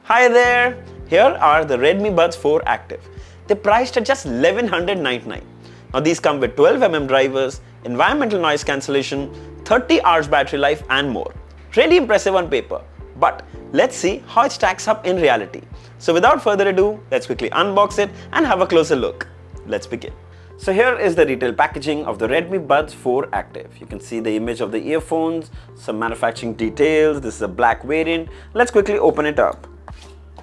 Hi there! Here are the Redmi Buds 4 Active. They're priced at just $1,199. Now these come with 12mm drivers, environmental noise cancellation, 30 hours battery life and more. Really impressive on paper, but let's see how it stacks up in reality. So without further ado, let's quickly unbox it and have a closer look. Let's begin. So here is the retail packaging of the Redmi Buds 4 Active. You can see the image of the earphones, some manufacturing details. This is a black variant. Let's quickly open it up.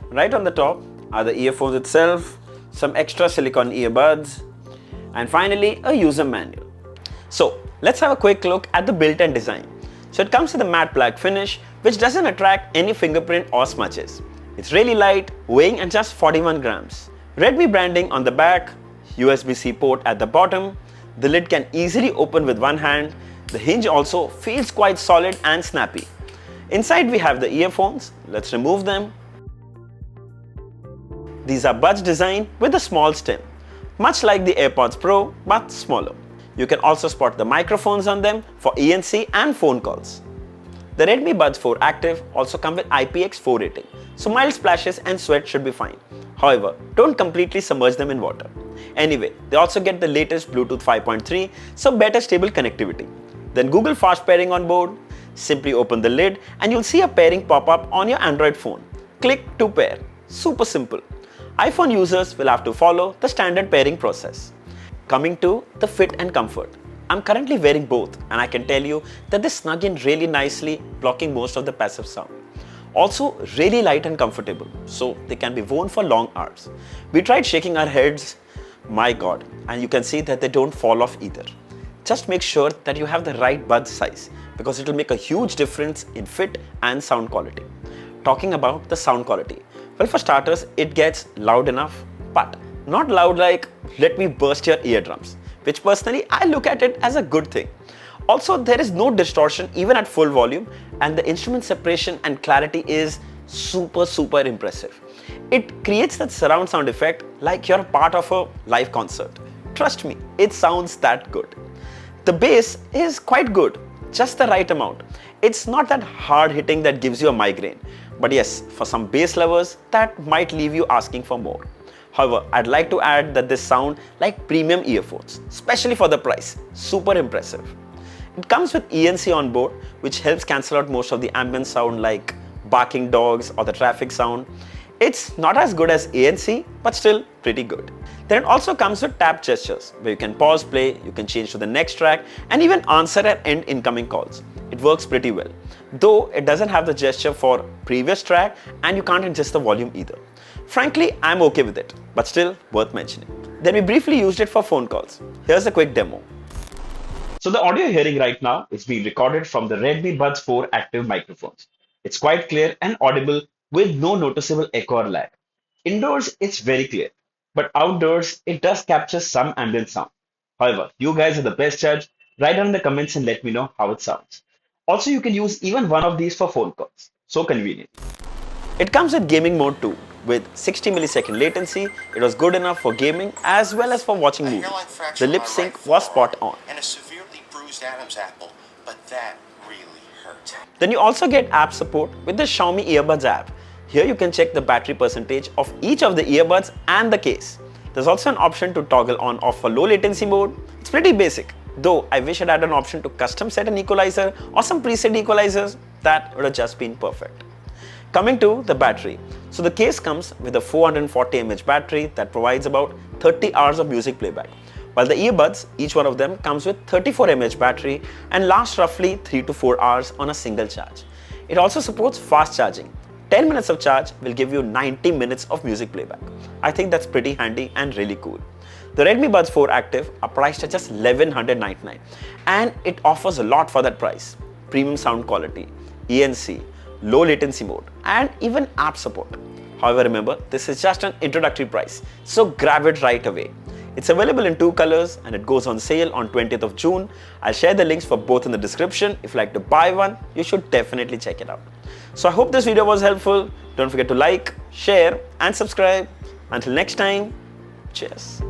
Right on the top are the earphones itself, some extra silicone earbuds, and finally a user manual. So let's have a quick look at the built and design. So it comes with a matte black finish which doesn't attract any fingerprint or smudges. It's really light, weighing at just 41 grams. Redmi branding on the back, USB-C port at the bottom. The lid can easily open with one hand. The hinge also feels quite solid and snappy. Inside we have the earphones. Let's remove them. These are buds designed with a small stem, much like the AirPods Pro but smaller. You can also spot the microphones on them for ENC and phone calls. The Redmi Buds 4 Active also come with IPX4 rating, so mild splashes and sweat should be fine. However, don't completely submerge them in water. Anyway, they also get the latest Bluetooth 5.3, so better stable connectivity. Then Google Fast Pairing on board. Simply open the lid and you'll see a pairing pop up on your Android phone. Click to pair. Super simple. iPhone users will have to follow the standard pairing process. Coming to the fit and comfort. I'm currently wearing both and I can tell you that they snug in really nicely, blocking most of the passive sound. Also really light and comfortable, so they can be worn for long hours. We tried shaking our heads, my god, and you can see that they don't fall off either. Just make sure that you have the right bud size because it will make a huge difference in fit and sound quality. Talking about the sound quality. Well, for starters, it gets loud enough, but not loud like let me burst your eardrums, which personally I look at it as a good thing. Also, there is no distortion even at full volume, and the instrument separation and clarity is super impressive. It creates that surround sound effect like you're part of a live concert. Trust me, it sounds that good. The bass is quite good, just the right amount. It's not that hard hitting that gives you a migraine, but yes, for some bass lovers, that might leave you asking for more. However, I'd like to add that they sound like premium earphones, especially for the price. Super impressive. It comes with ENC on board, which helps cancel out most of the ambient sound like barking dogs or the traffic sound. It's not as good as ANC, but still pretty good. Then it also comes with tap gestures, where you can pause play, you can change to the next track, and even answer and end incoming calls. It works pretty well, though it doesn't have the gesture for previous track and you can't adjust the volume either. Frankly, I'm okay with it, but still worth mentioning. Then we briefly used it for phone calls. Here's a quick demo. So the audio you're hearing right now is being recorded from the Redmi Buds 4 Active microphones. It's quite clear and audible with no noticeable echo or lag. Indoors, it's very clear, but outdoors, it does capture some ambient sound. However, you guys are the best judge. Write down in the comments and let me know how it sounds. Also, you can use even one of these for phone calls. So convenient. It comes with gaming mode too. With 60 millisecond latency, it was good enough for gaming as well as for watching movies. The lip sync was spot on. And a severely bruised Adam's apple, but that really hurt. Then you also get app support with the Xiaomi Earbuds app. Here you can check the battery percentage of each of the earbuds and the case. There's also an option to toggle on off for low latency mode. It's pretty basic, though I wish it had an option to custom set an equalizer or some preset equalizers. That would have just been perfect. Coming to the battery. So the case comes with a 440 mAh battery that provides about 30 hours of music playback, while the earbuds, each one of them comes with 34 mAh battery and lasts roughly 3 to 4 hours on a single charge. It also supports fast charging. 10 minutes of charge will give you 90 minutes of music playback. I think that's pretty handy and really cool. The Redmi Buds 4 Active are priced at just $1,199 and it offers a lot for that price. Premium sound quality, ENC, low latency mode, and even app support. However, remember, this is just an introductory price, so grab it right away. It's available in 2 colors and it goes on sale on 20th of June. I'll share the links for both in the description. If you'd like to buy one, you should definitely check it out. So I hope this video was helpful. Don't forget to like, share, and subscribe. Until next time, cheers.